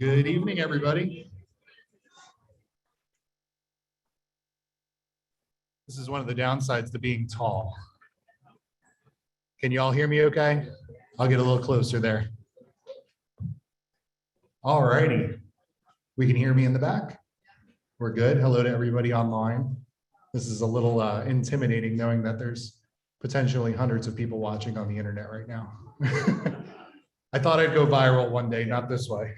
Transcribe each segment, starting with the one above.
Good evening, everybody. This is one of the downsides to being tall. Can you all hear me okay? I'll get a little closer there. All righty. We can hear me in the back. We're good. Hello to everybody online. This is a little intimidating knowing that there's potentially hundreds of people watching on the internet right now. I thought I'd go viral one day, not this way.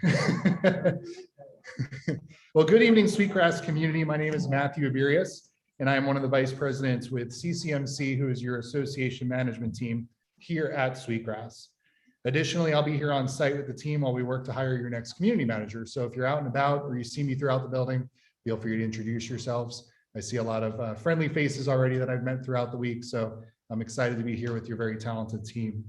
Well, good evening, Sweetgrass community. My name is Matthew Abirius, and I am one of the vice presidents with CCMC, who is your association management team here at Sweetgrass. Additionally, I'll be here on site with the team while we work to hire your next community manager. So if you're out and about or you see me throughout the building, feel free to introduce yourselves. I see a lot of friendly faces already that I've met throughout the week, so I'm excited to be here with your very talented team.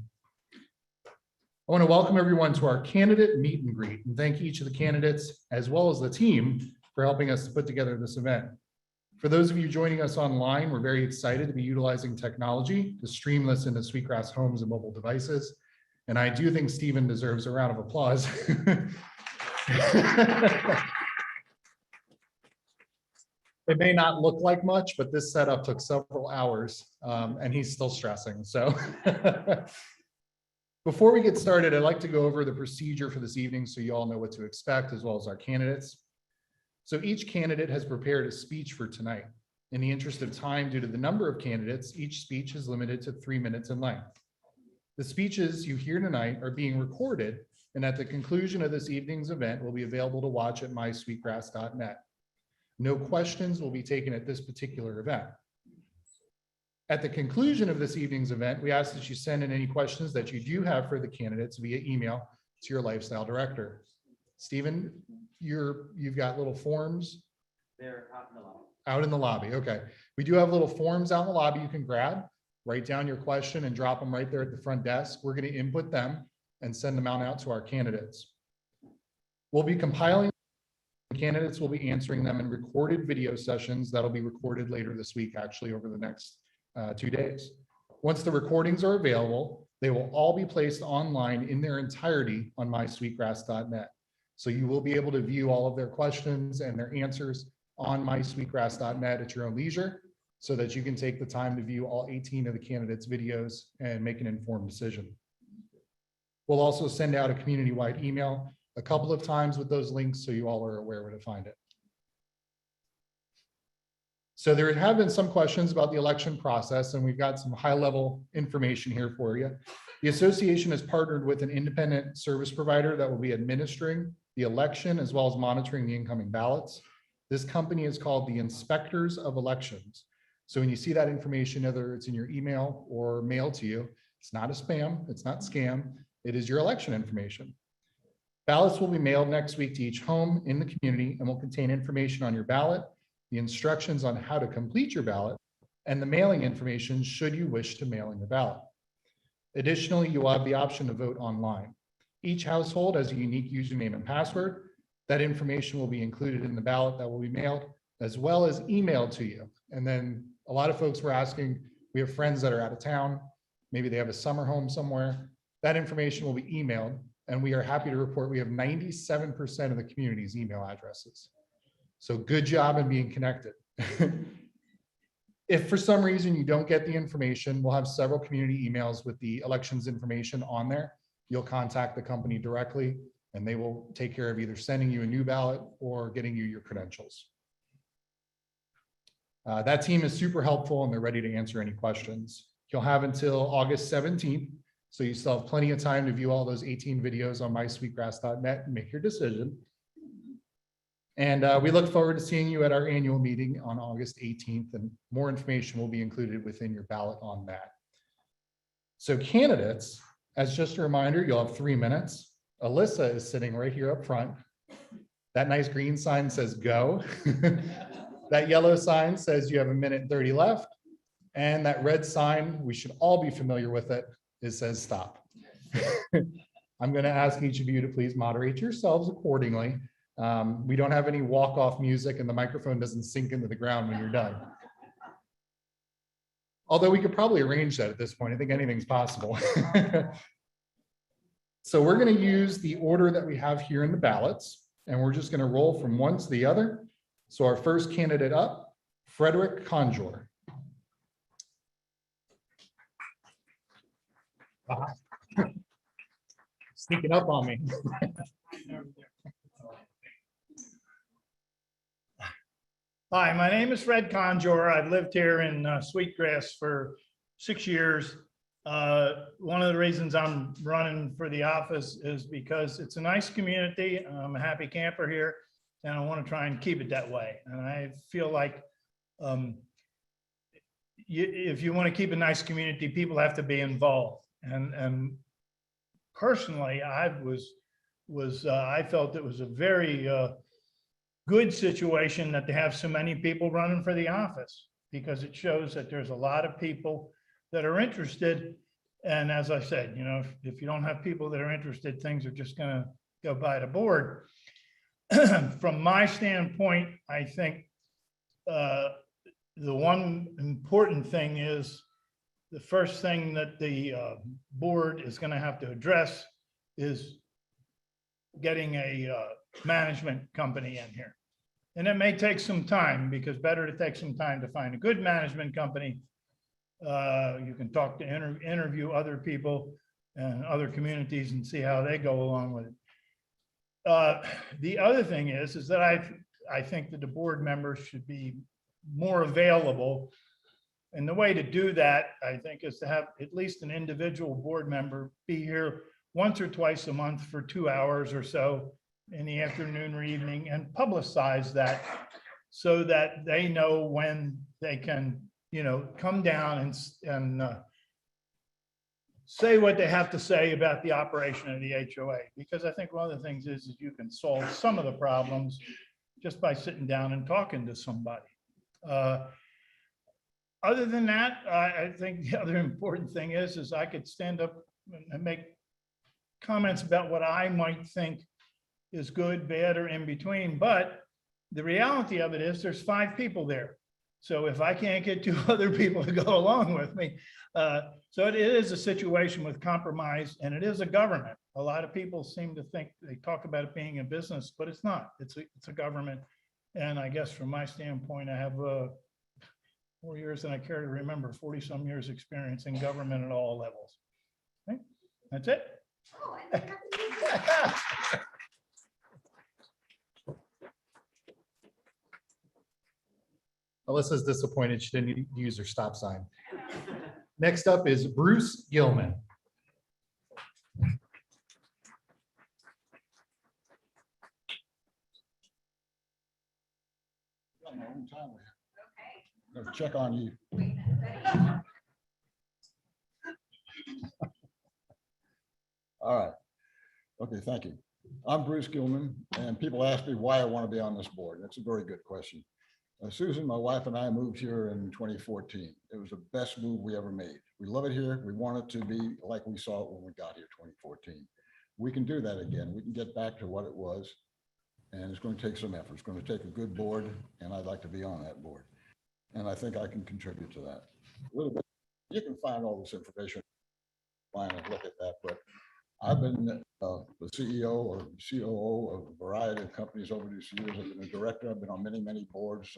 I want to welcome everyone to our candidate meet and greet and thank each of the candidates as well as the team for helping us to put together this event. For those of you joining us online, we're very excited to be utilizing technology to stream this into Sweetgrass homes and mobile devices. And I do think Stephen deserves a round of applause. It may not look like much, but this setup took several hours and he's still stressing. So before we get started, I'd like to go over the procedure for this evening so you all know what to expect, as well as our candidates. So each candidate has prepared a speech for tonight. In the interest of time, due to the number of candidates, each speech is limited to 3 minutes in length. The speeches you hear tonight are being recorded, and at the conclusion of this evening's event will be available to watch at mysweetgrass.net. No questions will be taken at this particular event. At the conclusion of this evening's event, we ask that you send in any questions that you do have for the candidates via email to your lifestyle director. Stephen, you've got little forms? They're out in the lobby. Out in the lobby, okay. We do have little forms out in the lobby you can grab, write down your question and drop them right there at the front desk. We're going to input them and send them out to our candidates. We'll be compiling. Candidates will be answering them in recorded video sessions that'll be recorded later this week, actually over the next 2 days. Once the recordings are available, they will all be placed online in their entirety on mysweetgrass.net. So you will be able to view all of their questions and their answers on mysweetgrass.net at your own leisure, so that you can take the time to view all 18 of the candidates' videos and make an informed decision. We'll also send out a community-wide email a couple of times with those links so you all are aware where to find it. So there have been some questions about the election process, and we've got some high-level information here for you. The association has partnered with an independent service provider that will be administering the election as well as monitoring the incoming ballots. This company is called the Inspectors of Elections. So when you see that information, whether it's in your email or mailed to you, it's not a spam, it's not scam, it is your election information. Ballots will be mailed next week to each home in the community and will contain information on your ballot, the instructions on how to complete your ballot, and the mailing information should you wish to mail in your ballot. Additionally, you will have the option to vote online. Each household has a unique username and password. That information will be included in the ballot that will be mailed, as well as emailed to you. And then a lot of folks were asking, we have friends that are out of town, maybe they have a summer home somewhere. That information will be emailed, and we are happy to report we have 97% of the community's email addresses. So good job in being connected. If for some reason you don't get the information, we'll have several community emails with the elections information on there. You'll contact the company directly, and they will take care of either sending you a new ballot or getting you your credentials. That team is super helpful, and they're ready to answer any questions. You'll have until August 17th, so you still have plenty of time to view all those 18 videos on mysweetgrass.net and make your decision. And we look forward to seeing you at our annual meeting on August 18th, and more information will be included within your ballot on that. So candidates, as just a reminder, you'll have 3 minutes. Alyssa is sitting right here up front. That nice green sign says go. That yellow sign says you have 1:30 left. And that red sign, we should all be familiar with it, it says stop. I'm going to ask each of you to please moderate yourselves accordingly. We don't have any walk-off music, and the microphone doesn't sink into the ground when you're done. Although we could probably arrange that at this point. I think anything's possible. So we're going to use the order that we have here in the ballots, and we're just going to roll from one to the other. So our first candidate up, Frederick Conjor. Sneaking up on me. Hi, my name is Fred Conjor. I've lived here in Sweetgrass for 6 years. One of the reasons I'm running for the office is because it's a nice community. I'm a happy camper here, and I want to try and keep it that way. And I feel like if you want to keep a nice community, people have to be involved. And personally, I felt it was a very good situation that they have so many people running for the office, because it shows that there's a lot of people that are interested. And as I said, you know, if you don't have people that are interested, things are just going to go by the board. From my standpoint, I think the one important thing is the first thing that the board is going to have to address is getting a management company in here. And it may take some time, because better to take some time to find a good management company. You can talk to interview other people and other communities and see how they go along with it. The other thing is that I think that the board members should be more available. And the way to do that, I think, is to have at least an individual board member be here once or twice a month for 2 hours or so in the afternoon or evening, and publicize that so that they know when they can, you know, come down and say what they have to say about the operation of the HOA. Because I think one of the things is you can solve some of the problems just by sitting down and talking to somebody. Other than that, I think the other important thing is I could stand up and make comments about what I might think is good, bad, or in between. But the reality of it is there's 5 people there. So if I can't get 2 other people to go along with me, so it is a situation with compromise, and it is a government. A lot of people seem to think, they talk about it being a business, but it's not. It's a government. And I guess from my standpoint, I have 4 years, and I care to remember, 40-some years experience in government at all levels. Okay, that's it. Alyssa's disappointed she didn't use her stop sign. Next up is Bruce Gilman. Let's check on you. All right. Okay, thank you. I'm Bruce Gilman, and people ask me why I want to be on this board. That's a very good question. Susan, my wife, and I moved here in 2014. It was the best move we ever made. We love it here. We want it to be like we saw it when we got here 2014. We can do that again. We can get back to what it was, and it's going to take some effort. It's going to take a good board, and I'd like to be on that board. And I think I can contribute to that. A little bit. You can find all this information online and look at that, but I've been the CEO or COO of a variety of companies over these years. I've been a director. I've been on many, many boards,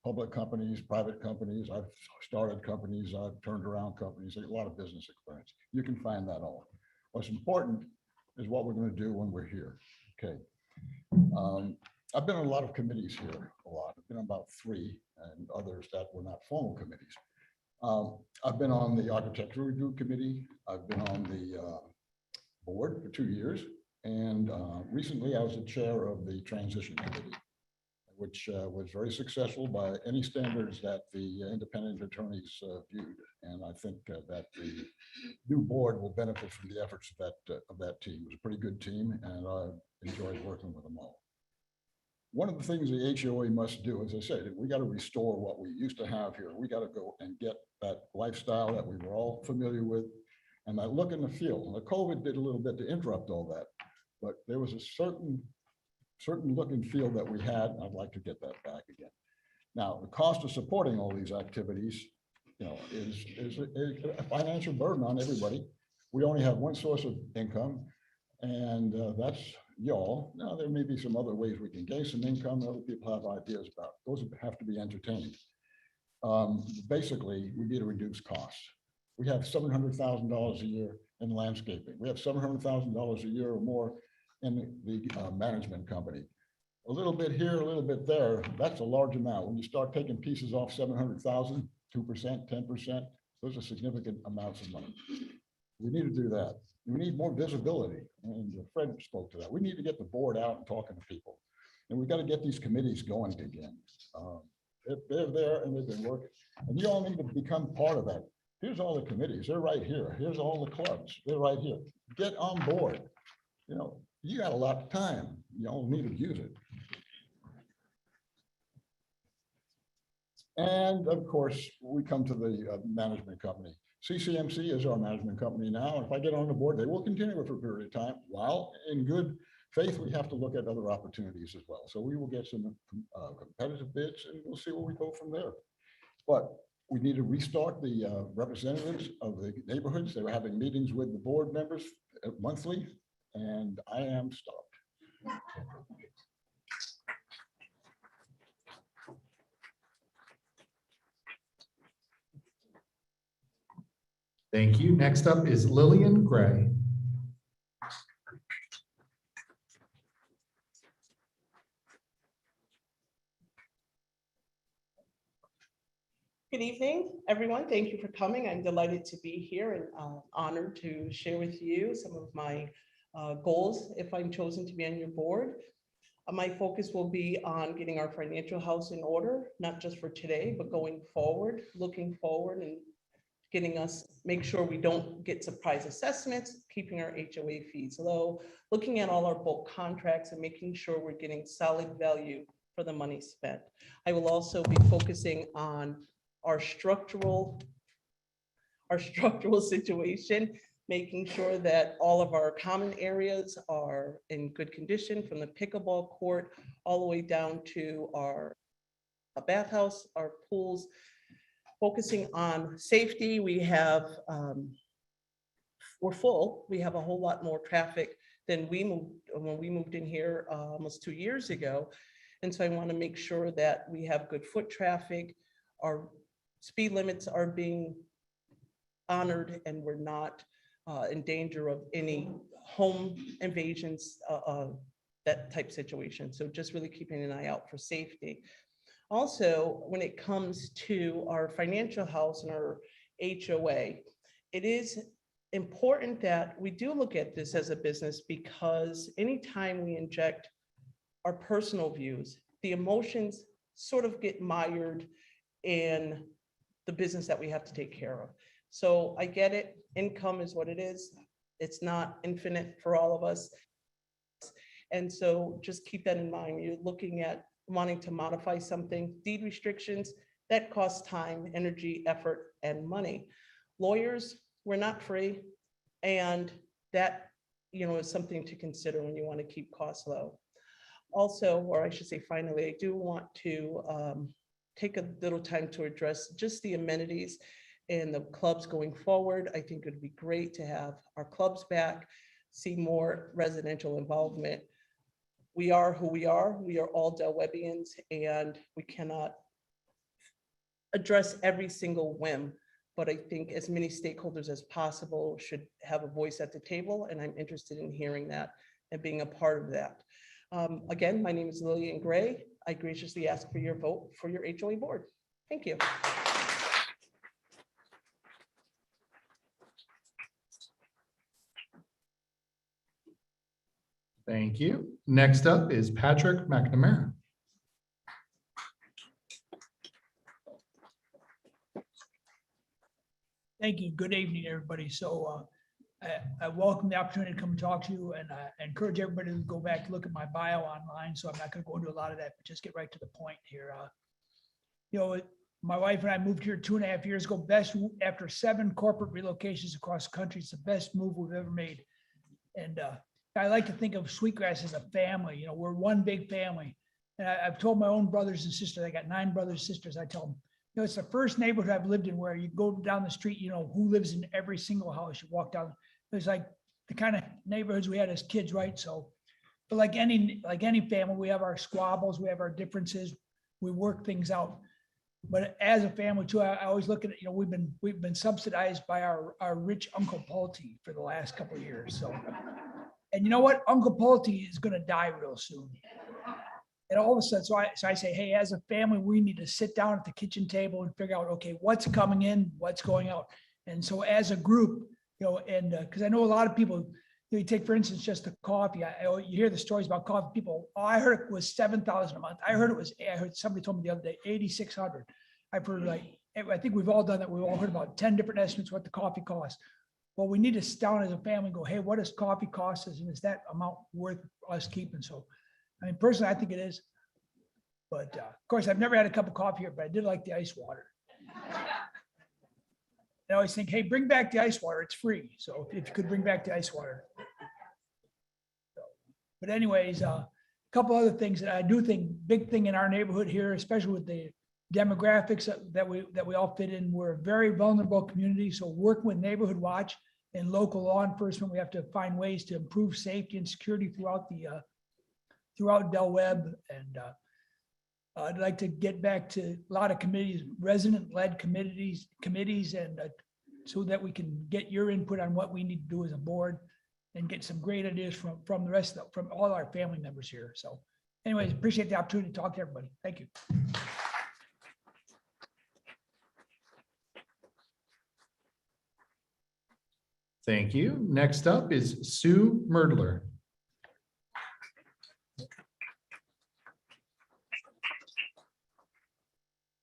public companies, private companies. I've started companies. I've turned around companies, a lot of business experience. You can find that all. What's important is what we're going to do when we're here. Okay. I've been on a lot of committees here, a lot. I've been on about 3 and others that were not formal committees. I've been on the Architectural Review Committee. I've been on the board for 2 years. And recently I was the chair of the Transition Committee, which was very successful by any standards that the independent attorneys viewed. And I think that the new board will benefit from the efforts of that team. It was a pretty good team, and I enjoyed working with them all. One of the things the HOA must do, as I said, we got to restore what we used to have here. We got to go and get that lifestyle that we were all familiar with, and that look and the feel. And the COVID did a little bit to interrupt all that, but there was a certain look and feel that we had, and I'd like to get that back again. Now, the cost of supporting all these activities, you know, is a financial burden on everybody. We only have one source of income. And that's y'all. Now, there may be some other ways we can gain some income that other people have ideas about. Those have to be entertained. Basically, we need to reduce costs. We have $700,000 a year in landscaping. We have $700,000 a year or more in the management company. A little bit here, a little bit there, that's a large amount. When you start taking pieces off 700,000, 2%, 10%, those are significant amounts of money. We need to do that. We need more visibility, and Fred spoke to that. We need to get the board out and talking to people. And we've got to get these committees going again. They're there and they've been working, and you all need to become part of that. Here's all the committees. They're right here. Here's all the clubs. They're right here. Get on board. You know, you got a lot of time. You all need to use it. And of course, we come to the management company. CCMC is our management company now. If I get on the board, they will continue for a period of time. While in good faith, we have to look at other opportunities as well. So we will get some competitive bids and we'll see where we go from there. But we need to restart the representatives of the neighborhoods. They were having meetings with the board members monthly, and I am stopped. Thank you. Next up is Lillian Gray. Good evening, everyone. Thank you for coming. I'm delighted to be here and honored to share with you some of my goals if I'm chosen to be on your board. My focus will be on getting our financial house in order, not just for today, but going forward, looking forward and getting us, make sure we don't get surprise assessments, keeping our HOA fees low, looking at all our bulk contracts and making sure we're getting solid value for the money spent. I will also be focusing on our structural situation, making sure that all of our common areas are in good condition, from the pickleball court all the way down to our bathhouse, our pools. Focusing on safety, we have, we're full. We have a whole lot more traffic than when we moved in here almost 2 years ago. And so I want to make sure that we have good foot traffic, our speed limits are being honored, and we're not in danger of any home invasions, that type situation. So just really keeping an eye out for safety. Also, when it comes to our financial house and our HOA, it is important that we do look at this as a business, because anytime we inject our personal views, the emotions sort of get mired in the business that we have to take care of. So I get it. Income is what it is. It's not infinite for all of us. And so just keep that in mind. You're looking at wanting to modify something, deed restrictions, that costs time, energy, effort, and money. Lawyers, we're not free. And that, is something to consider when you want to keep costs low. Also, or I should say, finally, I do want to take a little time to address just the amenities and the clubs going forward. I think it'd be great to have our clubs back, see more residential involvement. We are who we are. We are all Del Webbians, and we cannot address every single whim. But I think as many stakeholders as possible should have a voice at the table, and I'm interested in hearing that and being a part of that. Again, my name is Lillian Gray. I graciously ask for your vote for your HOA board. Thank you. Thank you. Next up is Patrick McNamara. Thank you. Good evening, everybody. So I welcome the opportunity to come and talk to you, and I encourage everybody to go back and look at my bio online. So I'm not going to go into a lot of that, but just get right to the point here. My wife and I moved here 2.5 years ago. After 7 corporate relocations across the country, it's the best move we've ever made. And I like to think of Sweetgrass as a family. We're one big family. And I've told my own brothers and sisters, I got 9 brothers and sisters. I tell them, it's the first neighborhood I've lived in where you go down the street, who lives in every single house. You walk down, there's like the kind of neighborhoods we had as kids, right? So, but like any family, we have our squabbles, we have our differences, we work things out. But as a family too, I always look at it, we've been subsidized by our rich Uncle Pulte for the last couple of years, so. And you know what? Uncle Pulte is gonna die real soon. And all of a sudden, so I say, hey, as a family, we need to sit down at the kitchen table and figure out, okay, what's coming in, what's going out. And so as a group, and because I know a lot of people, you take, for instance, just the coffee. You hear the stories about coffee. People, I heard it was $7,000 a month. I heard somebody told me the other day, 8,600. I've heard I think we've all done that. We've all heard about 10 different estimates what the coffee costs. Well, we need to sit down as a family and go, hey, what does coffee cost us? And is that amount worth us keeping? So, I mean, personally, I think it is. But of course, I've never had a cup of coffee here, but I did like the ice water. I always think, hey, bring back the ice water. It's free. So if you could bring back the ice water. But anyways, a couple other things that I do think, big thing in our neighborhood here, especially with the demographics that we all fit in, we're a very vulnerable community. So working with Neighborhood Watch and local law enforcement, we have to find ways to improve safety and security throughout Del Webb. And I'd like to get back to a lot of committees, resident-led committees, and so that we can get your input on what we need to do as a board and get some great ideas from the rest from all our family members here. So anyways, appreciate the opportunity to talk to everybody. Thank you. Thank you. Next up is Sue Muerdler.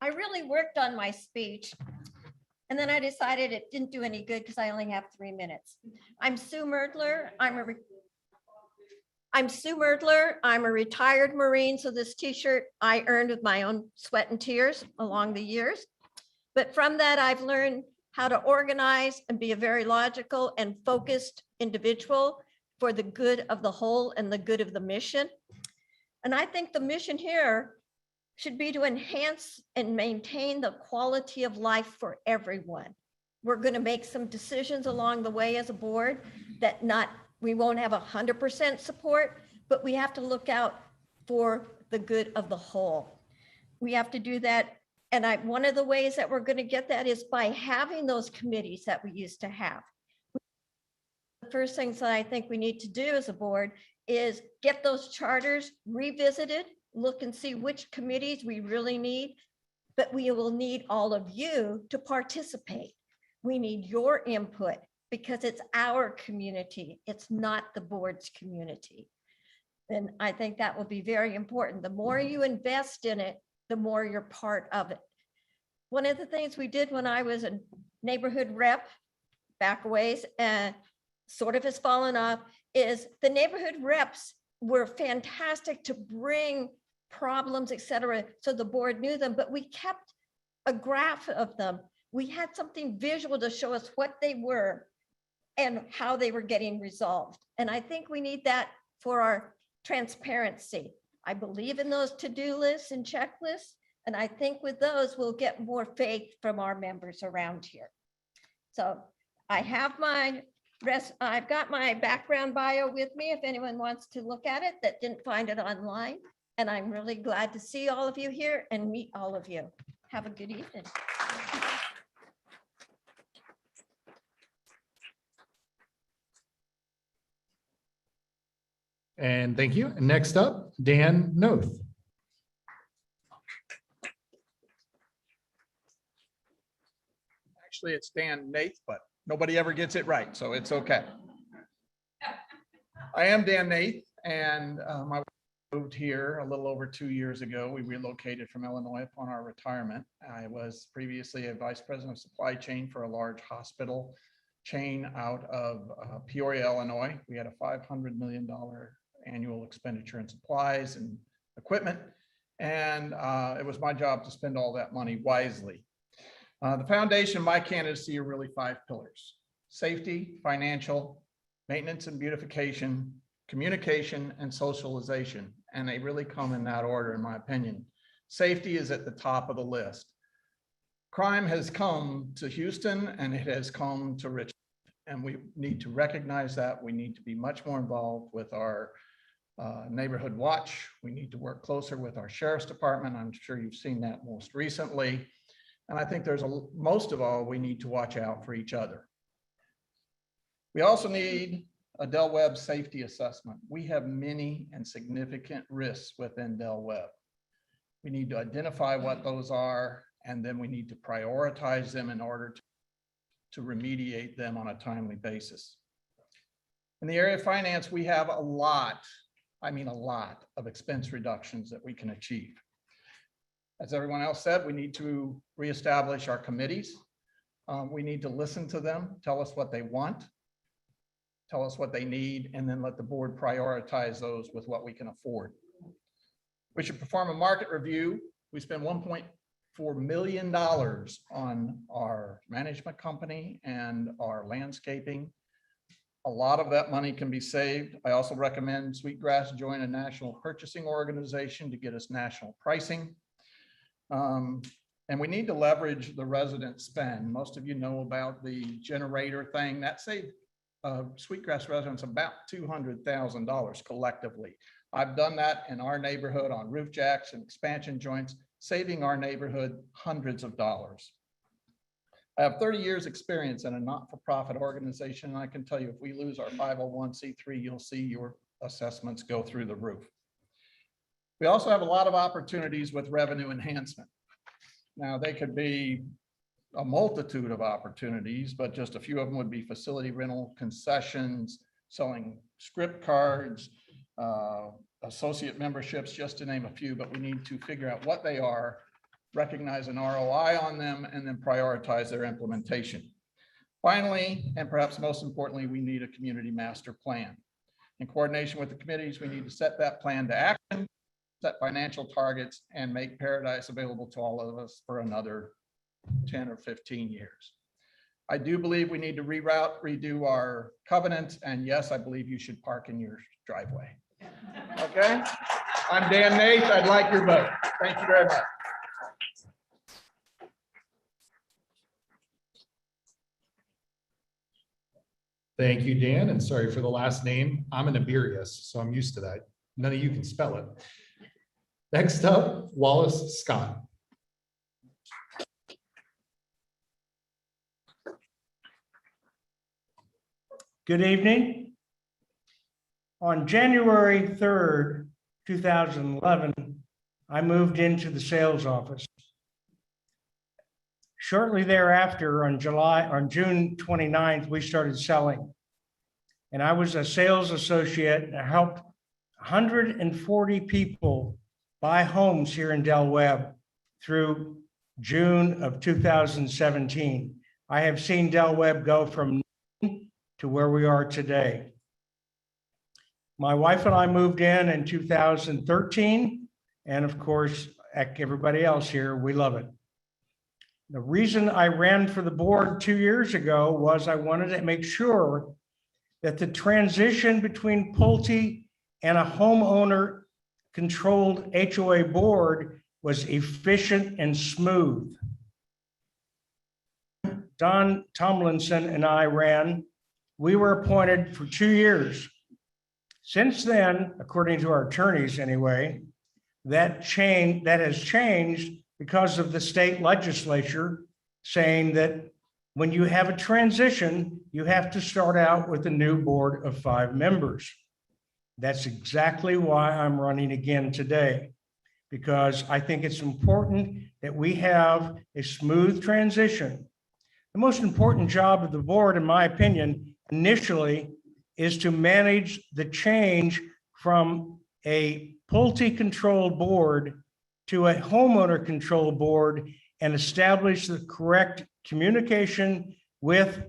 I really worked on my speech, and then I decided it didn't do any good because I only have 3 minutes. I'm Sue Muerdler. I'm a retired Marine, so this T-shirt I earned with my own sweat and tears along the years. But from that, I've learned how to organize and be a very logical and focused individual for the good of the whole and the good of the mission. And I think the mission here should be to enhance and maintain the quality of life for everyone. We're going to make some decisions along the way as a board that we won't have 100% support, but we have to look out for the good of the whole. We have to do that. And one of the ways that we're going to get that is by having those committees that we used to have. The first things that I think we need to do as a board is get those charters revisited, look and see which committees we really need, but we will need all of you to participate. We need your input because it's our community. It's not the board's community. And I think that will be very important. The more you invest in it, the more you're part of it. One of the things we did when I was a neighborhood rep back a ways and sort of has fallen off is the neighborhood reps were fantastic to bring problems, et cetera, so the board knew them, but we kept a graph of them. We had something visual to show us what they were and how they were getting resolved. And I think we need that for our transparency. I believe in those to-do lists and checklists, and I think with those, we'll get more faith from our members around here. So I've got my background bio with me if anyone wants to look at it that didn't find it online. And I'm really glad to see all of you here and meet all of you. Have a good evening. And thank you. And next up, Dan Noeth. Actually, it's Dan Nath, but nobody ever gets it right, so it's okay. I am Dan Nath, and my wife moved here a little over 2 years ago. We relocated from Illinois upon our retirement. I was previously a vice president of supply chain for a large hospital chain out of Peoria, Illinois. We had a $500 million annual expenditure in supplies and equipment, and it was my job to spend all that money wisely. The foundation of my candidacy are really 5 pillars: safety, financial, maintenance and beautification, communication, and socialization. And they really come in that order, in my opinion. Safety is at the top of the list. Crime has come to Houston and it has come to Richmond. And we need to recognize that. We need to be much more involved with our neighborhood watch. We need to work closer with our sheriff's department. I'm sure you've seen that most recently. And I think most of all, we need to watch out for each other. We also need a Del Webb safety assessment. We have many and significant risks within Del Webb. We need to identify what those are, and then we need to prioritize them in order to remediate them on a timely basis. In the area of finance, we have a lot of expense reductions that we can achieve. As everyone else said, we need to reestablish our committees. We need to listen to them, tell us what they want, tell us what they need, and then let the board prioritize those with what we can afford. We should perform a market review. We spend $1.4 million on our management company and our landscaping. A lot of that money can be saved. I also recommend Sweetgrass join a national purchasing organization to get us national pricing. And we need to leverage the resident spend. Most of you know about the generator thing. That saved Sweetgrass residents about $200,000 collectively. I've done that in our neighborhood on roof jacks and expansion joints, saving our neighborhood hundreds of dollars. I have 30 years experience in a not-for-profit organization, and I can tell you if we lose our 501c3, you'll see your assessments go through the roof. We also have a lot of opportunities with revenue enhancement. Now, they could be a multitude of opportunities, but just a few of them would be facility rental, concessions, selling script cards, associate memberships, just to name a few, but we need to figure out what they are, recognize an ROI on them, and then prioritize their implementation. Finally, and perhaps most importantly, we need a community master plan. In coordination with the committees, we need to set that plan to action, set financial targets, and make Paradise available to all of us for another 10 or 15 years. I do believe we need to redo our covenants, and yes, I believe you should park in your driveway. Okay, I'm Dan Nath. I'd like your vote. Thank you very much. Thank you, Dan, and sorry for the last name. I'm an Iberius, so I'm used to that. None of you can spell it. Next up, Wallace Scott. Good evening. On January 3rd, 2011, I moved into the sales office. Shortly thereafter, on June 29th, we started selling. And I was a sales associate and I helped 140 people buy homes here in Del Webb through June of 2017. I have seen Del Webb go from to where we are today. My wife and I moved in 2013, and of course, like everybody else here, we love it. The reason I ran for the board 2 years ago was I wanted to make sure that the transition between Pulte and a homeowner-controlled HOA board was efficient and smooth. Don Tomlinson and I ran. We were appointed for 2 years. Since then, according to our attorneys anyway, that has changed because of the state legislature saying that when you have a transition, you have to start out with a new board of 5 members. That's exactly why I'm running again today, because I think it's important that we have a smooth transition. The most important job of the board, in my opinion, initially is to manage the change from a Pulte-controlled board to a homeowner-controlled board and establish the correct communication with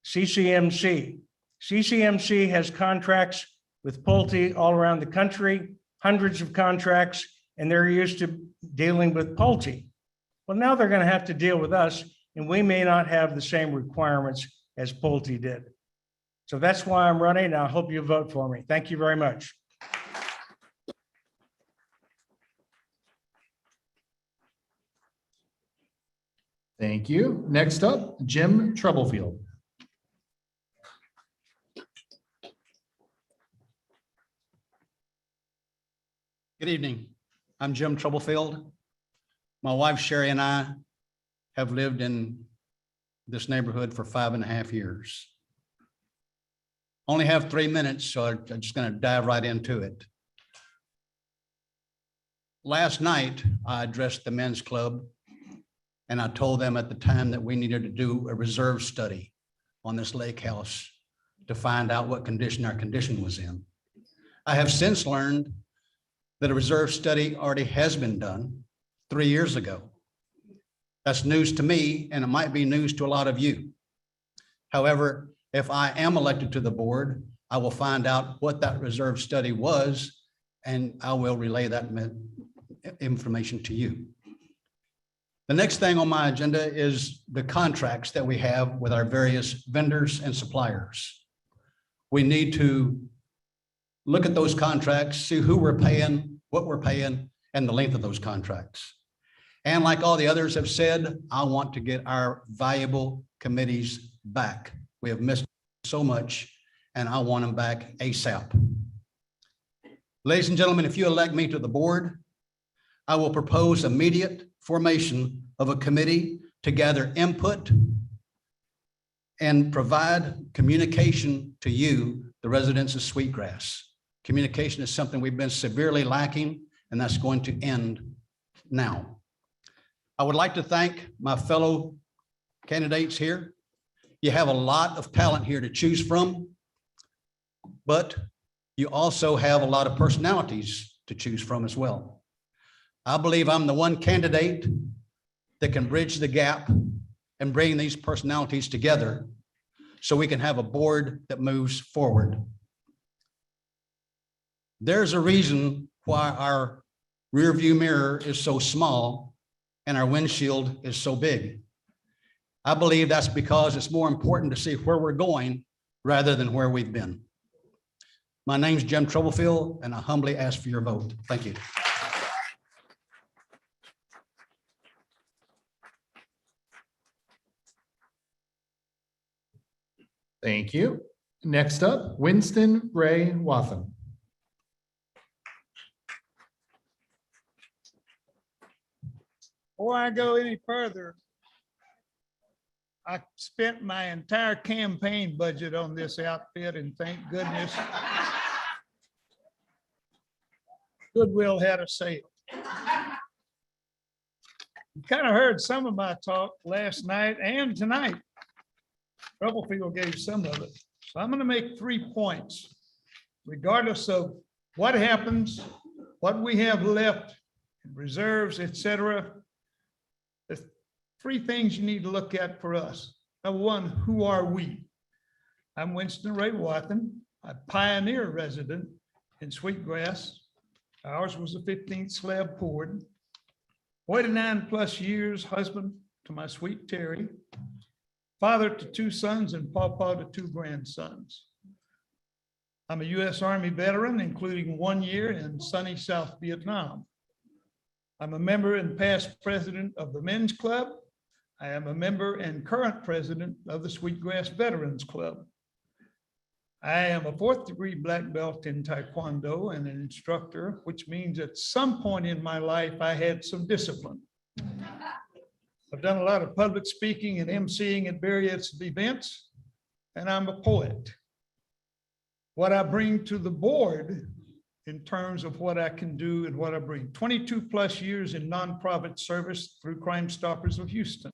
CCMC. CCMC has contracts with Pulte all around the country, hundreds of contracts, and they're used to dealing with Pulte. Well, now they're going to have to deal with us, and we may not have the same requirements as Pulte did. So that's why I'm running, and I hope you vote for me. Thank you very much. Thank you. Next up, Jim Troublefield. Good evening. I'm Jim Troublefield. My wife Sherry and I have lived in this neighborhood for 5.5 years. Only have 3 minutes, so I'm just going to dive right into it. Last night, I addressed the men's club, and I told them at the time that we needed to do a reserve study on this lake house to find out what condition our condition was in. I have since learned that a reserve study already has been done 3 years ago. That's news to me, and it might be news to a lot of you. However, if I am elected to the board, I will find out what that reserve study was, and I will relay that information to you. The next thing on my agenda is the contracts that we have with our various vendors and suppliers. We need to look at those contracts, see who we're paying, what we're paying, and the length of those contracts. And like all the others have said, I want to get our valuable committees back. We have missed so much, and I want them back ASAP. Ladies and gentlemen, if you elect me to the board, I will propose immediate formation of a committee to gather input and provide communication to you, the residents of Sweetgrass. Communication is something we've been severely lacking, and that's going to end now. I would like to thank my fellow candidates here. You have a lot of talent here to choose from, but you also have a lot of personalities to choose from as well. I believe I'm the one candidate that can bridge the gap and bring these personalities together so we can have a board that moves forward. There's a reason why our rear view mirror is so small and our windshield is so big. I believe that's because it's more important to see where we're going rather than where we've been. My name's Jim Troublefield, and I humbly ask for your vote. Thank you. Thank you. Next up, Winston Ray Wathen. Before I go any further, I spent my entire campaign budget on this outfit, and thank goodness Goodwill had a sale. You kind of heard some of my talk last night and tonight. Troublefield gave some of it. So I'm going to make 3 points, regardless of what happens, what we have left, reserves, etc. There's 3 things you need to look at for us. Number one, who are we? I'm Winston Ray Wathen, a pioneer resident in Sweetgrass. Ours was the 15th slab poured. 49 plus years, husband to my sweet Terry, father to 2 sons and pawpaw to 2 grandsons. I'm a U.S. Army veteran, including 1 year in sunny South Vietnam. I'm a member and past president of the Men's Club. I am a member and current president of the Sweetgrass Veterans Club. I am a 4th degree black belt in Taekwondo and an instructor, which means at some point in my life, I had some discipline. I've done a lot of public speaking and emceeing at various events, and I'm a poet. What I bring to the board in terms of what I can do and what I bring. 22 plus years in nonprofit service through Crime Stoppers of Houston.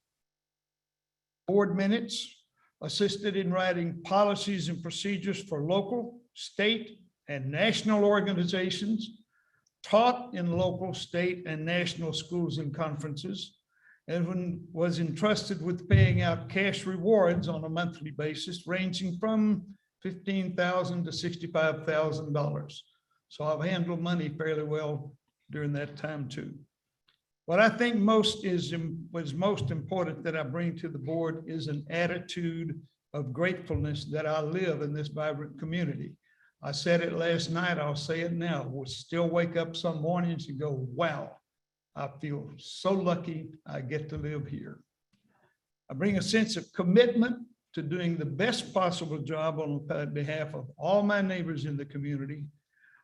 Board minutes, assisted in writing policies and procedures for local, state, and national organizations, taught in local, state, and national schools and conferences, and was entrusted with paying out cash rewards on a monthly basis, ranging from $15,000 to $65,000. So I've handled money fairly well during that time too. What I think was most important that I bring to the board is an attitude of gratefulness that I live in this vibrant community. I said it last night, I'll say it now. We'll still wake up some mornings and go, wow, I feel so lucky I get to live here. I bring a sense of commitment to doing the best possible job on behalf of all my neighbors in the community.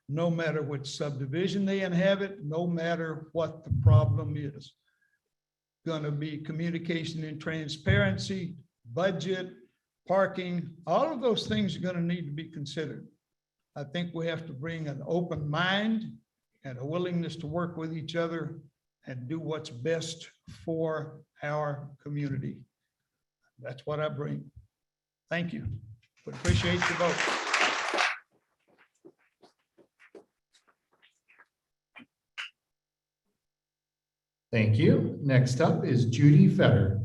no matter which subdivision they inhabit, no matter what the problem is. Going to be communication and transparency, budget, parking, all of those things are going to need to be considered. I think we have to bring an open mind and a willingness to work with each other and do what's best for our community. That's what I bring. Thank you. Would appreciate your vote. Thank you. Next up is Judy Fetter.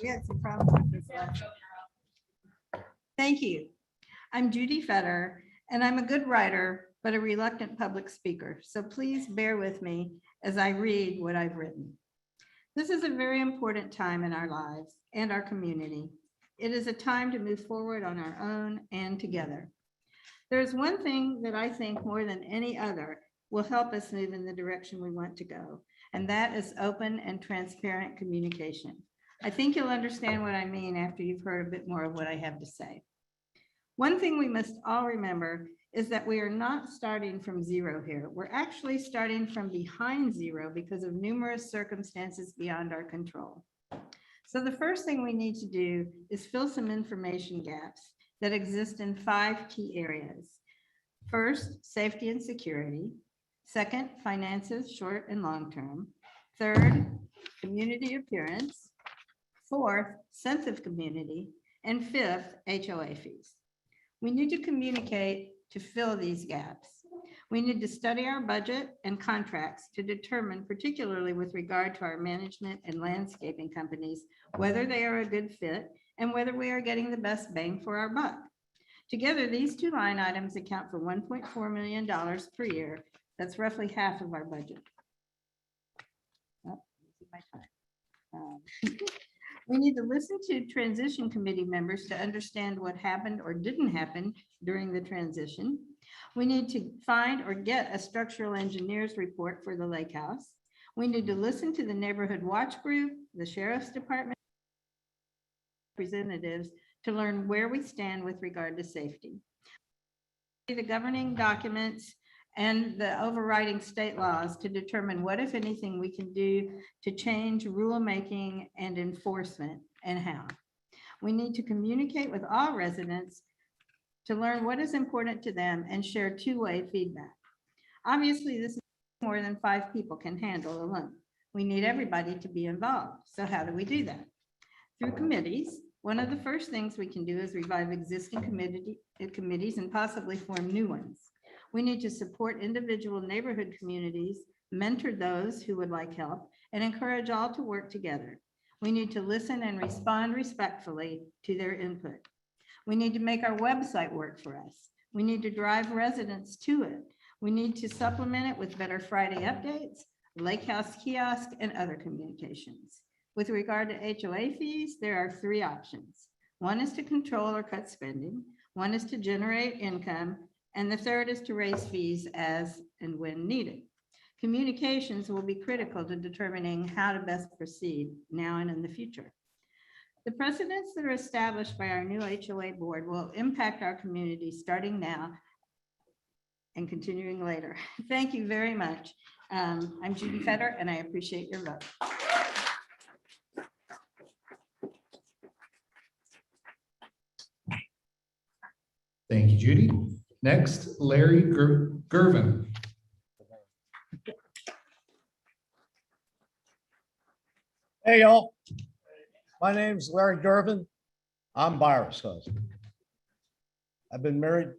We had some problems with this last. Thank you. I'm Judy Fetter, and I'm a good writer, but a reluctant public speaker. So please bear with me as I read what I've written. This is a very important time in our lives and our community. It is a time to move forward on our own and together. There's one thing that I think more than any other will help us move in the direction we want to go, and that is open and transparent communication. I think you'll understand what I mean after you've heard a bit more of what I have to say. One thing we must all remember is that we are not starting from zero here. We're actually starting from behind zero because of numerous circumstances beyond our control. So the first thing we need to do is fill some information gaps that exist in 5 key areas. First, safety and security. Second, finances, short and long term. Third, community appearance. Fourth, sense of community. And fifth, HOA fees. We need to communicate to fill these gaps. We need to study our budget and contracts to determine, particularly with regard to our management and landscaping companies, whether they are a good fit and whether we are getting the best bang for our buck. Together, these 2 line items account for $1.4 million per year. That's roughly half of our budget. Oh, my time. We need to listen to transition committee members to understand what happened or didn't happen during the transition. We need to find or get a structural engineer's report for the lake house. We need to listen to the neighborhood watch group, the sheriff's department representatives to learn where we stand with regard to safety. The governing documents and the overriding state laws to determine what, if anything, we can do to change rulemaking and enforcement and how. We need to communicate with all residents to learn what is important to them and share 2-way feedback. Obviously, this is more than 5 people can handle alone. We need everybody to be involved. So how do we do that? Through committees. One of the first things we can do is revive existing committees and possibly form new ones. We need to support individual neighborhood communities, mentor those who would like help, and encourage all to work together. We need to listen and respond respectfully to their input. We need to make our website work for us. We need to drive residents to it. We need to supplement it with better Friday updates, lake house kiosk, and other communications. With regard to HOA fees, there are 3 options. One is to control or cut spending. One is to generate income. And the third is to raise fees as and when needed. Communications will be critical to determining how to best proceed now and in the future. The precedents that are established by our new HOA board will impact our community starting now and continuing later. Thank you very much. I'm Judy Fetter, and I appreciate your vote. Thank you, Judy. Next, Larry Girven. Hey, y'all. My name's Larry Durbin. I'm Byra's husband. I've been married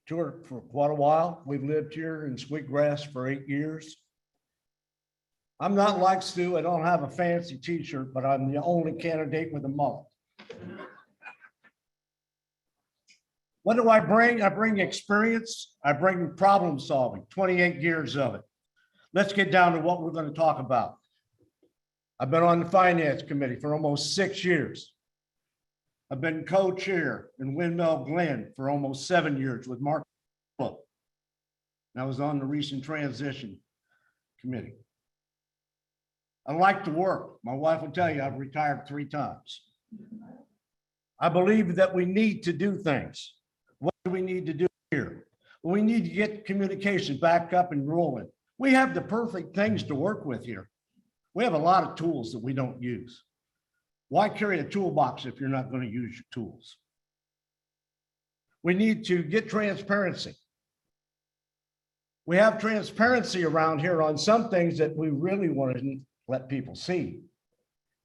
to her for quite a while. We've lived here in Sweetgrass for 8 years. I'm not like Stu. I don't have a fancy t-shirt, but I'm the only candidate with a mullet. What do I bring? I bring experience. I bring problem solving, 28 years of it. Let's get down to what we're going to talk about. I've been on the finance committee for almost 6 years. I've been co-chair in Windmill Glen for almost 7 years with Mark. And I was on the recent transition committee. I like to work. My wife will tell you I've retired 3 times. I believe that we need to do things. What do we need to do here? We need to get communication back up and rolling. We have the perfect things to work with here. We have a lot of tools that we don't use. Why carry a toolbox if you're not going to use your tools? We need to get transparency. We have transparency around here on some things that we really want to let people see.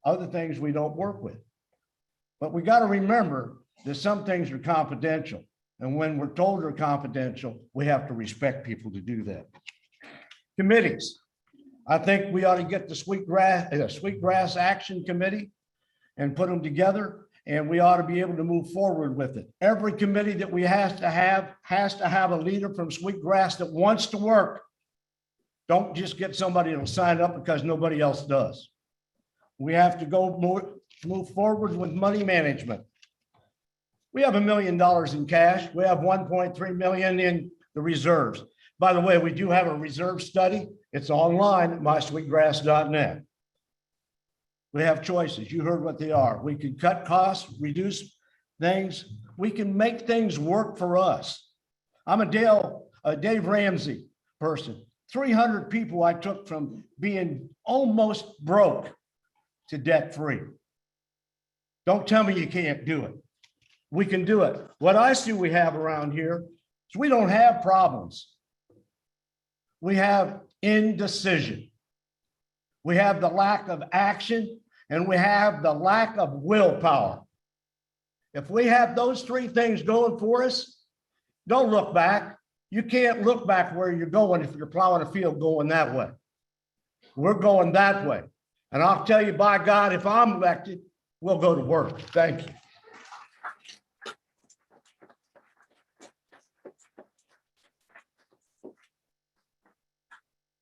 Other things we don't work with. But we got to remember that some things are confidential. And when we're told they're confidential, we have to respect people to do that. Committees. I think we ought to get the Sweetgrass Action Committee and put them together, and we ought to be able to move forward with it. Every committee that we has to have a leader from Sweetgrass that wants to work. Don't just get somebody that'll sign up because nobody else does. We have to go move forward with money management. We have $1 million in cash. We have 1.3 million in the reserves. By the way, we do have a reserve study. It's online at mysweetgrass.net. We have choices. You heard what they are. We can cut costs, reduce things. We can make things work for us. I'm a Dave Ramsey person. 300 people I took from being almost broke to debt free. Don't tell me you can't do it. We can do it. What I see we have around here is we don't have problems. We have indecision. We have the lack of action, and we have the lack of willpower. If we have those 3 things going for us, don't look back. You can't look back where you're going if you're plowing a field going that way. We're going that way. And I'll tell you, by God, if I'm elected, we'll go to work. Thank you.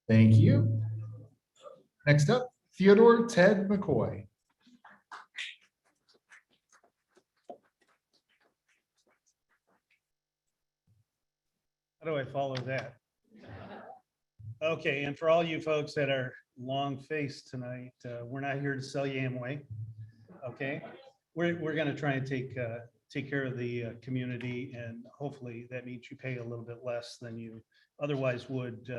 Thank you. Next up, Theodore Ted McCoy. How do I follow that? Okay, and for all you folks that are long-faced tonight, we're not here to sell you Amway. Okay, we're going to try and take care of the community, and hopefully that means you pay a little bit less than you otherwise would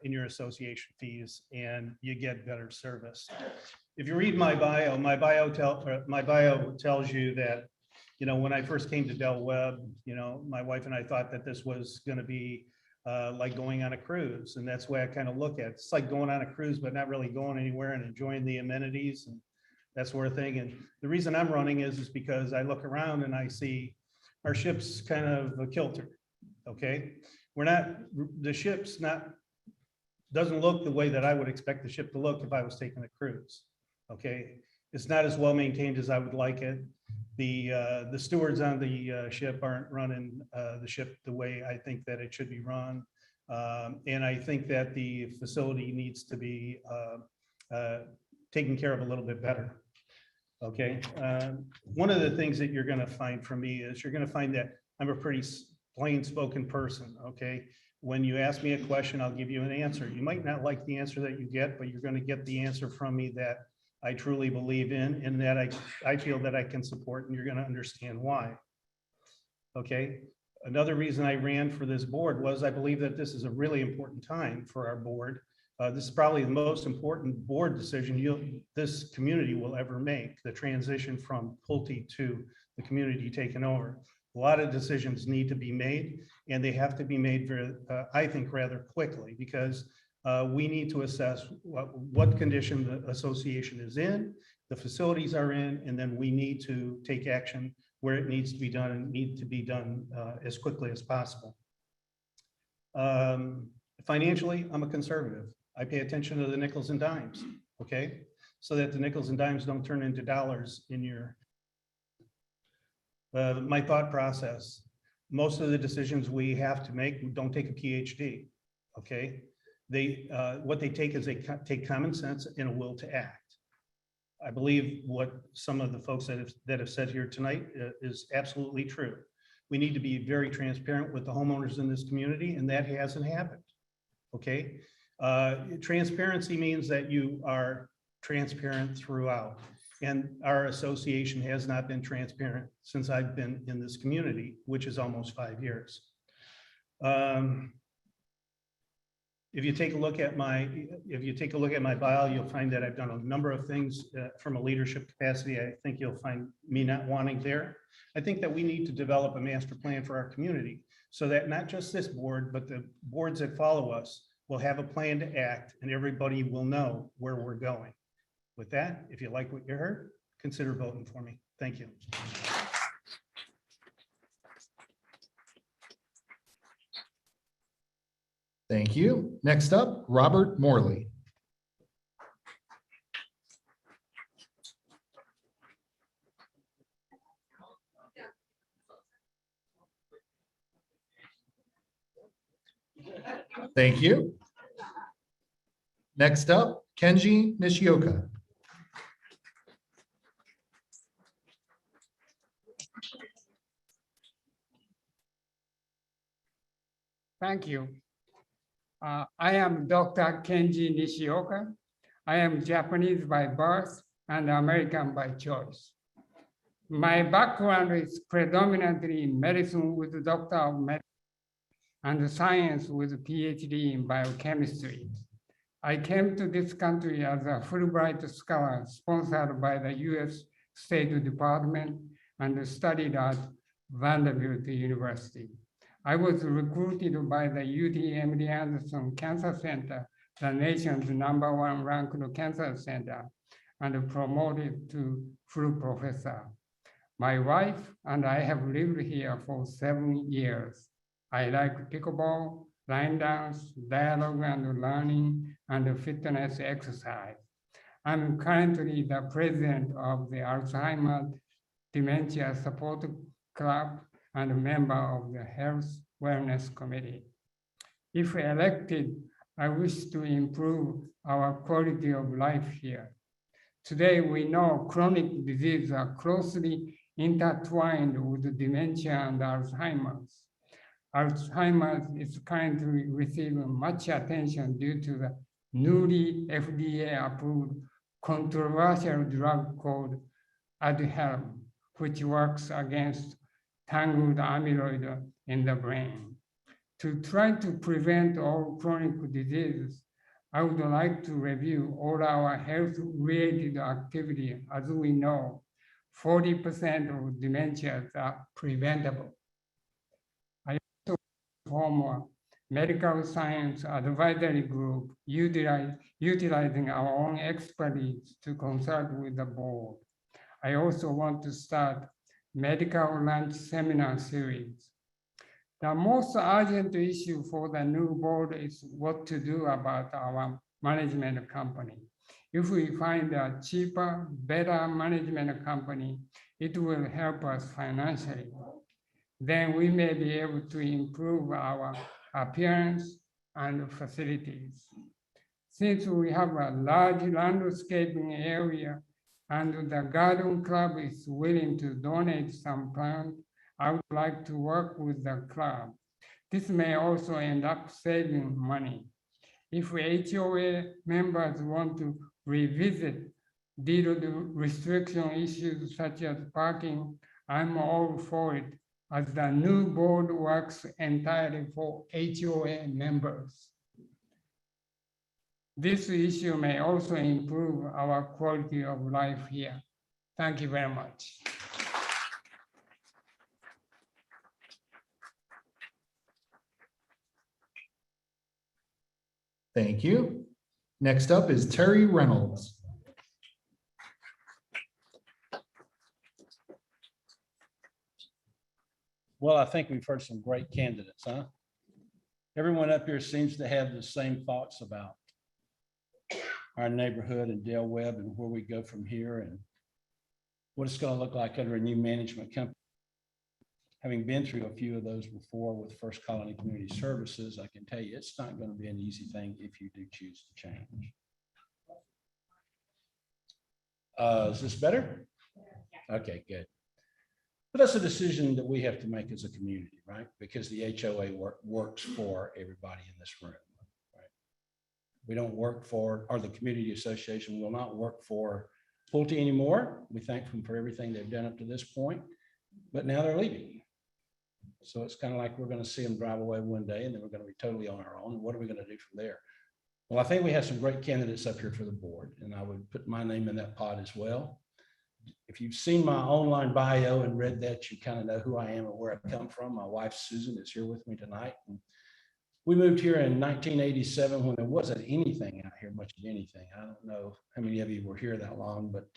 in your association fees, and you get better service. If you read my bio, my bio tells you that, you know, when I first came to Del Webb, you know, my wife and I thought that this was going to be like going on a cruise, and that's the way I kind of look at it. It's like going on a cruise, but not really going anywhere and enjoying the amenities and that sort of thing. And the reason I'm running is because I look around and I see our ship's kind of a kilter. Okay, the ship's doesn't look the way that I would expect the ship to look if I was taking a cruise. Okay, it's not as well maintained as I would like it. The stewards on the ship aren't running the ship the way I think that it should be run. And I think that the facility needs to be taken care of a little bit better. Okay, one of the things that you're going to find from me is you're going to find that I'm a pretty plain spoken person. Okay, when you ask me a question, I'll give you an answer. You might not like the answer that you get, but you're going to get the answer from me that I truly believe in and that I feel that I can support, and you're going to understand why. Okay. Another reason I ran for this board was I believe that this is a really important time for our board. This is probably the most important board decision this community will ever make, the transition from Pulte to the community taken over. A lot of decisions need to be made, and they have to be made very, I think, rather quickly, because we need to assess what condition the association is in, the facilities are in, and then we need to take action where it needs to be done and need to be done as quickly as possible. Financially, I'm a conservative. I pay attention to the nickels and dimes, okay? So that the nickels and dimes don't turn into dollars in your, my thought process. Most of the decisions we have to make don't take a PhD, okay? What they take is they take common sense and a will to act. I believe what some of the folks that have said here tonight is absolutely true. We need to be very transparent with the homeowners in this community, and that hasn't happened. Okay, Transparency means that you are transparent throughout. And our association has not been transparent since I've been in this community, which is almost 5 years. If you take a look at my bio, you'll find that I've done a number of things from a leadership capacity. I think you'll find me not wanting there. I think that we need to develop a master plan for our community so that not just this board, but the boards that follow us will have a plan to act and everybody will know where we're going. With that, if you like what you heard, consider voting for me. Thank you. Thank you. Next up, Robert Morley. Thank you. Next up, Kenji Nishioka. Thank you. I am Dr. Kenji Nishioka. I am Japanese by birth and American by choice. My background is predominantly in medicine with a Doctor of Medicine and science with a PhD in biochemistry. I came to this country as a Fulbright scholar sponsored by the US State Department and studied at Vanderbilt University. I was recruited by the UT MD Anderson Cancer Center, the nation's #1 ranked cancer center, and promoted to full professor. My wife and I have lived here for 7 years. I like pickleball, line dance, dialogue and learning, and fitness exercise. I'm currently the president of the Alzheimer's Dementia Support Club and a member of the Health Wellness Committee. If elected, I wish to improve our quality of life here. Today, we know chronic diseases are closely intertwined with dementia and Alzheimer's. Alzheimer's is currently receiving much attention due to the newly FDA-approved controversial drug called Aduhelm, which works against tangled amyloid in the brain. To try to prevent all chronic diseases, I would like to review all our health-related activity. As we know, 40% of dementias are preventable. I also form a medical science advisory group utilizing our own expertise to consult with the board. I also want to start medical lunch seminar series. The most urgent issue for the new board is what to do about our management company. If we find a cheaper, better management company, it will help us financially. Then we may be able to improve our appearance and facilities. Since we have a large landscaping area and the garden club is willing to donate some plants, I would like to work with the club. This may also end up saving money. If HOA members want to revisit due to restriction issues such as parking, I'm all for it, as the new board works entirely for HOA members. This issue may also improve our quality of life here. Thank you very much. Thank you. Next up is Terry Reynolds. Well, I think we've heard some great candidates, huh? Everyone up here seems to have the same thoughts about our neighborhood and Dale Webb and where we go from here and what it's going to look like under a new management company. Having been through a few of those before with First Colony Community Services, I can tell you it's not going to be an easy thing if you do choose to change. Is this better? Okay, good. But that's a decision that we have to make as a community, right? Because the HOA works for everybody in this room. Right? We don't work for, or the community association will not work for Pulte anymore. We thank them for everything they've done up to this point, but now they're leaving. So it's kind of like we're going to see them drive away one day and then we're going to be totally on our own. What are we going to do from there? Well, I think we have some great candidates up here for the board, and I would put my name in that pot as well. If you've seen my online bio and read that, you kind of know who I am and where I come from. My wife, Susan, is here with me tonight. And we moved here in 1987 when there wasn't anything out here, much of anything. I don't know how many of you were here that long, but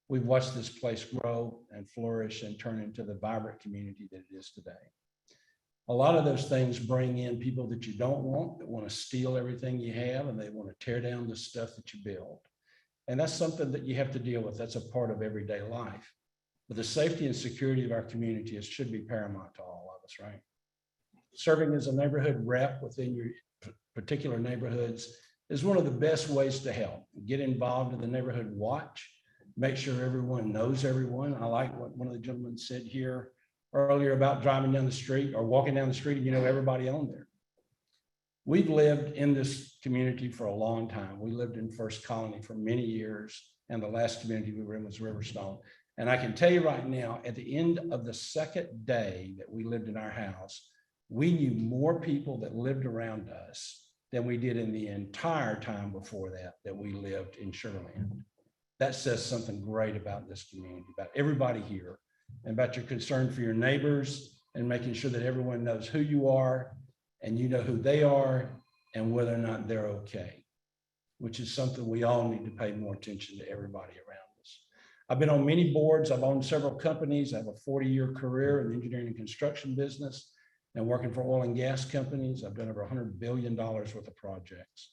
we've watched this place grow and flourish and turn into the vibrant community that it is today. A lot of those things bring in people that you don't want, that want to steal everything you have, and they want to tear down the stuff that you build. And that's something that you have to deal with. That's a part of everyday life. But the safety and security of our community should be paramount to all of us, right? Serving as a neighborhood rep within your particular neighborhoods is one of the best ways to help. Get involved in the neighborhood watch, make sure everyone knows everyone. I like what one of the gentlemen said here earlier about driving down the street or walking down the street and you know everybody on there. We've lived in this community for a long time. We lived in First Colony for many years, and the last community we were in was Riverstone. And I can tell you right now, at the end of the second day that we lived in our house, we knew more people that lived around us than we did in the entire time before that we lived in Sugarland. That says something great about this community, about everybody here, and about your concern for your neighbors and making sure that everyone knows who you are and you know who they are and whether or not they're okay, which is something we all need to pay more attention to everybody around us. I've been on many boards. I've owned several companies. I have a 40-year career in the engineering and construction business and working for oil and gas companies. I've done over $100 billion worth of projects.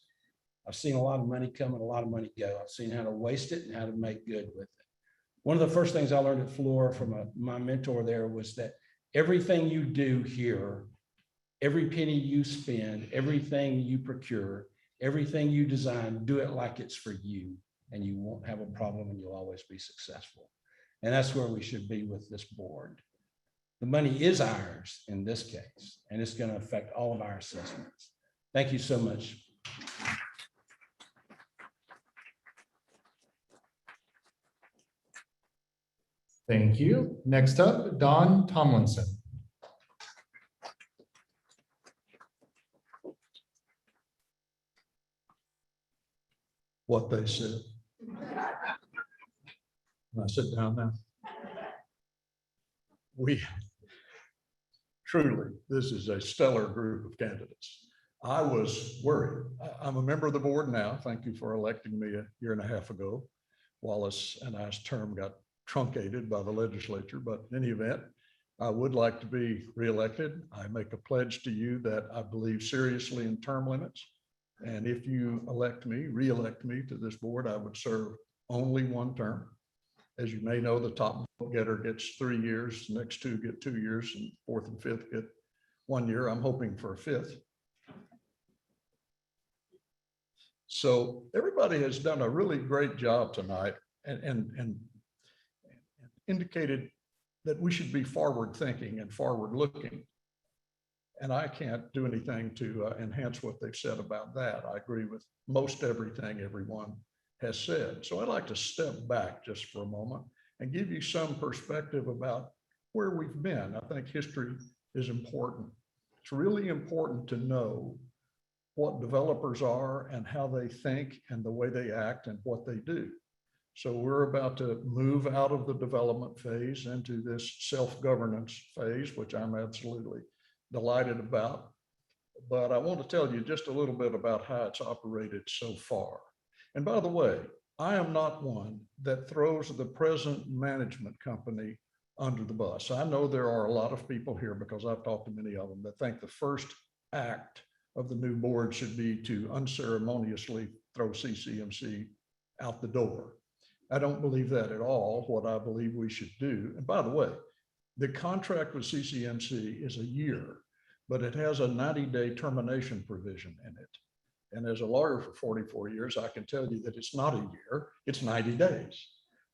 I've seen a lot of money come and a lot of money go. I've seen how to waste it and how to make good with it. One of the first things I learned at Fluor from my mentor there was that everything you do here, every penny you spend, everything you procure, everything you design, do it like it's for you, and you won't have a problem and you'll always be successful. And that's where we should be with this board. The money is ours in this case, and it's going to affect all of our assessments. Thank you so much. Thank you. Next up, Don Tomlinson. What they said. Can I sit down now? Truly, this is a stellar group of candidates. I was worried. I'm a member of the board now. Thank you for electing me a year and a half ago. Wallace and I's term got truncated by the legislature, but in any event, I would like to be reelected. I make a pledge to you that I believe seriously in term limits. And if you elect me, re-elect me to this board, I would serve only one term. As you may know, the top vote getter gets 3 years, the next two get 2 years, and fourth and fifth get 1 year. I'm hoping for a fifth. So everybody has done a really great job tonight and indicated that we should be forward thinking and forward looking. And I can't do anything to enhance what they've said about that. I agree with most everything everyone has said. So I'd like to step back just for a moment and give you some perspective about where we've been. I think history is important. It's really important to know what developers are and how they think and the way they act and what they do. So we're about to move out of the development phase into this self-governance phase, which I'm absolutely delighted about. But I want to tell you just a little bit about how it's operated so far. And by the way, I am not one that throws the present management company under the bus. I know there are a lot of people here, because I've talked to many of them, that think the first act of the new board should be to unceremoniously throw CCMC out the door. I don't believe that at all. What I believe we should do, and by the way, the contract with CCMC is a year, but it has a 90-day termination provision in it. And as a lawyer for 44 years, I can tell you that it's not a year, it's 90 days,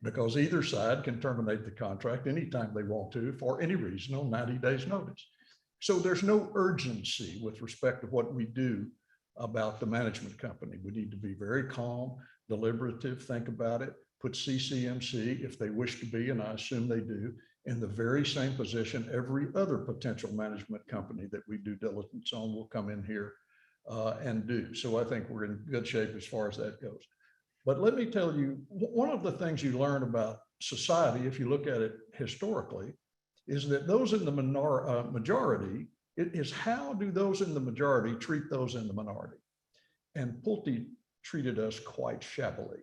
because either side can terminate the contract anytime they want to for any reason on 90 days notice. So there's no urgency with respect to what we do about the management company. We need to be very calm, deliberative, think about it, put CCMC, if they wish to be, and I assume they do, in the very same position every other potential management company that we do diligence on will come in here and do. So I think we're in good shape as far as that goes. But let me tell you, one of the things you learn about society, if you look at it historically, is that those in the majority, it is how do those in the majority treat those in the minority? And Pulte treated us quite shabbily.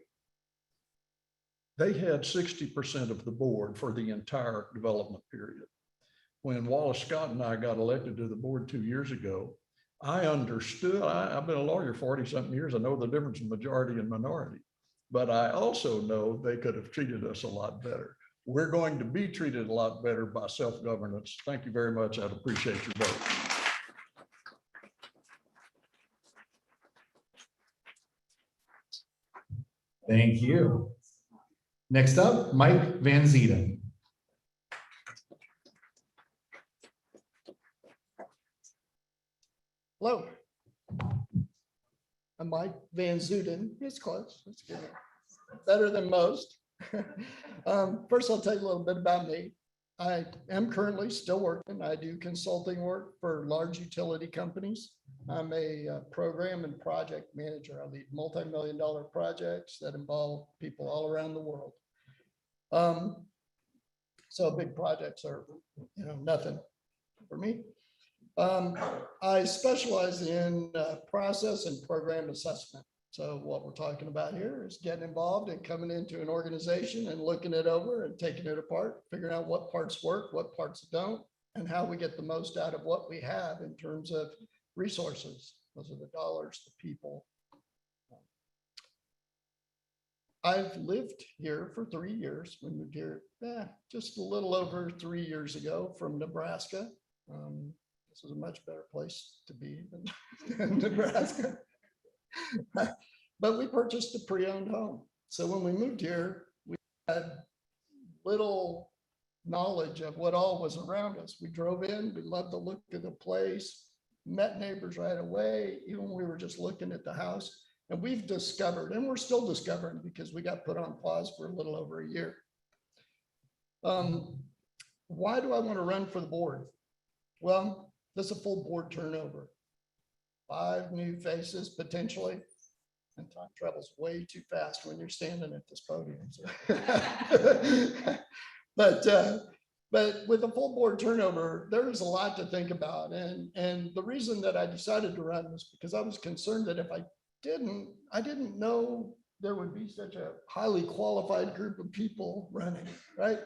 They had 60% of the board for the entire development period. When Wallace Scott and I got elected to the board 2 years ago, I understood, I've been a lawyer 40-something years, I know the difference in majority and minority, but I also know they could have treated us a lot better. We're going to be treated a lot better by self-governance. Thank you very much. I'd appreciate your vote. Thank you. Next up, Mike VanZuiden. Hello. I'm Mike VanZuiden. It's close. It's good. Better than most. First, I'll tell you a little bit about me. I am currently still working. I do consulting work for large utility companies. I'm a program and project manager. I lead multi-million-dollar projects that involve people all around the world. So big projects are, nothing for me. I specialize in process and program assessment. So what we're talking about here is getting involved and coming into an organization and looking it over and taking it apart, figuring out what parts work, what parts don't, and how we get the most out of what we have in terms of resources. Those are the dollars, the people. I've lived here for 3 years. We moved here just a little over 3 years ago from Nebraska. This is a much better place to be than Nebraska. But we purchased a pre-owned home. So when we moved here, we had little knowledge of what all was around us. We drove in, we loved the look of the place, met neighbors right away, even when we were just looking at the house. And we've discovered, and we're still discovering because we got put on pause for a little over a year. Why do I want to run for the board? Well, this is a full board turnover. 5 new faces potentially. And time travels way too fast when you're standing at this podium. So. But with a full board turnover, there is a lot to think about. And the reason that I decided to run was because I was concerned that if I didn't know there would be such a highly qualified group of people running, right?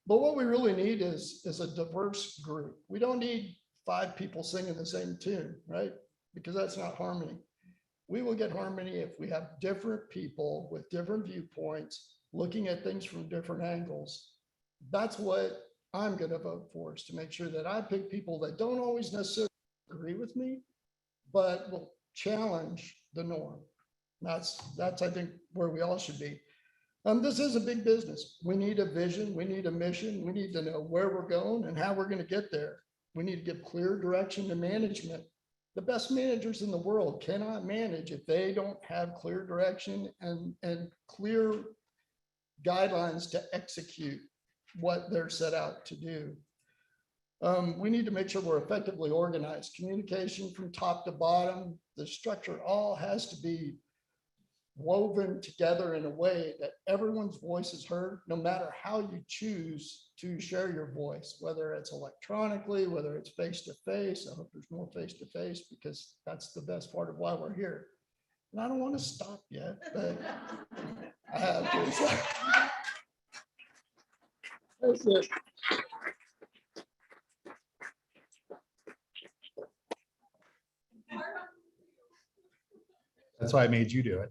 But what we really need is a diverse group. We don't need 5 people singing the same tune, right? Because that's not harmony. We will get harmony if we have different people with different viewpoints, looking at things from different angles. That's what I'm going to vote for, is to make sure that I pick people that don't always necessarily agree with me, but will challenge the norm. That's I think where we all should be. This is a big business. We need a vision. We need a mission. We need to know where we're going and how we're going to get there. We need to give clear direction to management. The best managers in the world cannot manage if they don't have clear direction and clear guidelines to execute what they're set out to do. We need to make sure we're effectively organized. Communication from top to bottom, the structure all has to be woven together in a way that everyone's voice is heard, no matter how you choose to share your voice, whether it's electronically, whether it's face-to-face. I hope there's more face-to-face because that's the best part of why we're here. And I don't want to stop yet, but I have to. So. That's it. That's why I made you do it.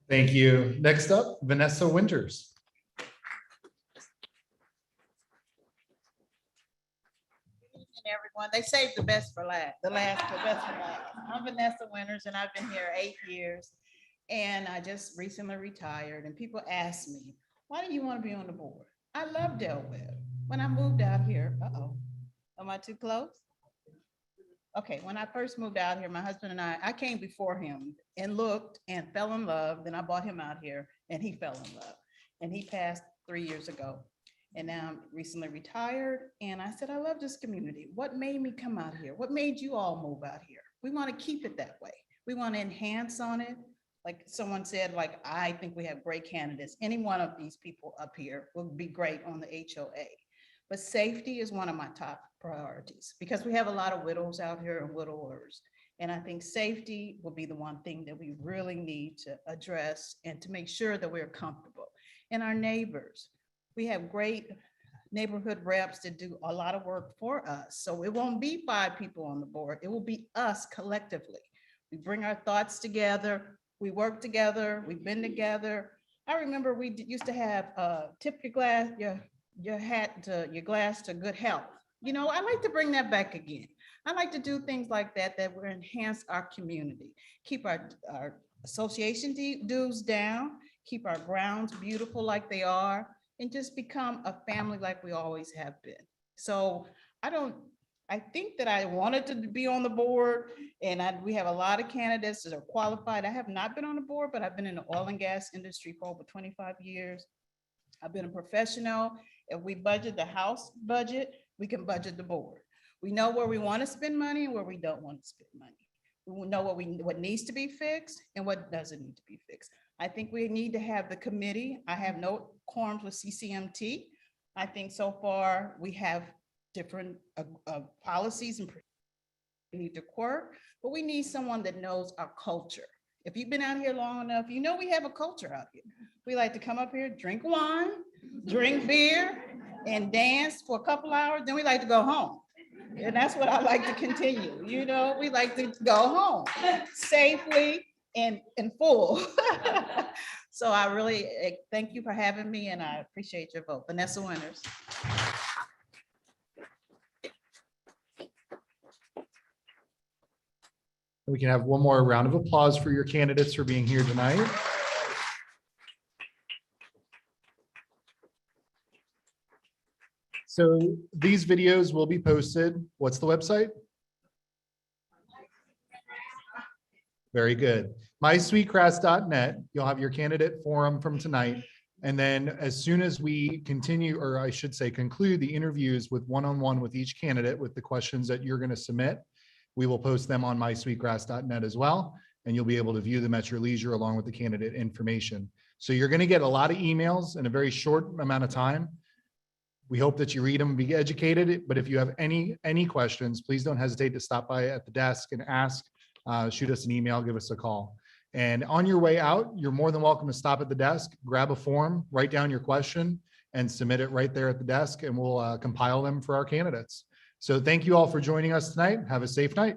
Thank you. Next up, Vanessa Winters. Everyone, they saved the best for last, the best for last. I'm Vanessa Winters and I've been here 8 years and I just recently retired, and people ask me, why do you want to be on the board? I love Del Webb. When I moved out here, am I too close? Okay, when I first moved out here, my husband and I came before him and looked and fell in love. Then I brought him out here and he fell in love. And he passed 3 years ago. And now I'm recently retired. And I said, I love this community. What made me come out here? What made you all move out here? We want to keep it that way. We want to enhance on it. Like someone said, like, I think we have great candidates. Any one of these people up here would be great on the HOA. But safety is one of my top priorities because we have a lot of widows out here and widowers. And I think safety will be the one thing that we really need to address and to make sure that we're comfortable. And our neighbors, we have great neighborhood reps that do a lot of work for us. So it won't be 5 people on the board. It will be us collectively. We bring our thoughts together. We work together. We've been together. I remember we used to have tip your glass, your hat to your glass to good health. You know, I like to bring that back again. I like to do things like that will enhance our community, keep our association dues down, keep our grounds beautiful like they are, and just become a family like we always have been. So I think that I wanted to be on the board, and we have a lot of candidates that are qualified. I have not been on the board, but I've been in the oil and gas industry for over 25 years. I've been a professional. If we budget the house budget, we can budget the board. We know where we want to spend money and where we don't want to spend money. We know what needs to be fixed and what doesn't need to be fixed. I think we need to have the committee. I have no qualms with CCMT. I think so far we have different policies and we need to work, but we need someone that knows our culture. If you've been out here long enough, you know we have a culture out here. We like to come up here, drink wine, drink beer, and dance for a couple hours, then we like to go home. And that's what I like to continue. You know, we like to go home safely and full. So I really thank you for having me and I appreciate your vote. Vanessa Winters. We can have one more round of applause for your candidates for being here tonight. So these videos will be posted. What's the website? Very good. mysweetgrass.net. You'll have your candidate forum from tonight. And then as soon as we continue, or I should say conclude the interviews with one-on-one with each candidate with the questions that you're going to submit, we will post them on mysweetgrass.net as well. And you'll be able to view them at your leisure along with the candidate information. So you're going to get a lot of emails in a very short amount of time. We hope that you read them and be educated. But if you have any questions, please don't hesitate to stop by at the desk and ask. Shoot us an email, give us a call. And on your way out, you're more than welcome to stop at the desk, grab a form, write down your question, and submit it right there at the desk, and we'll compile them for our candidates. So thank you all for joining us tonight. Have a safe night.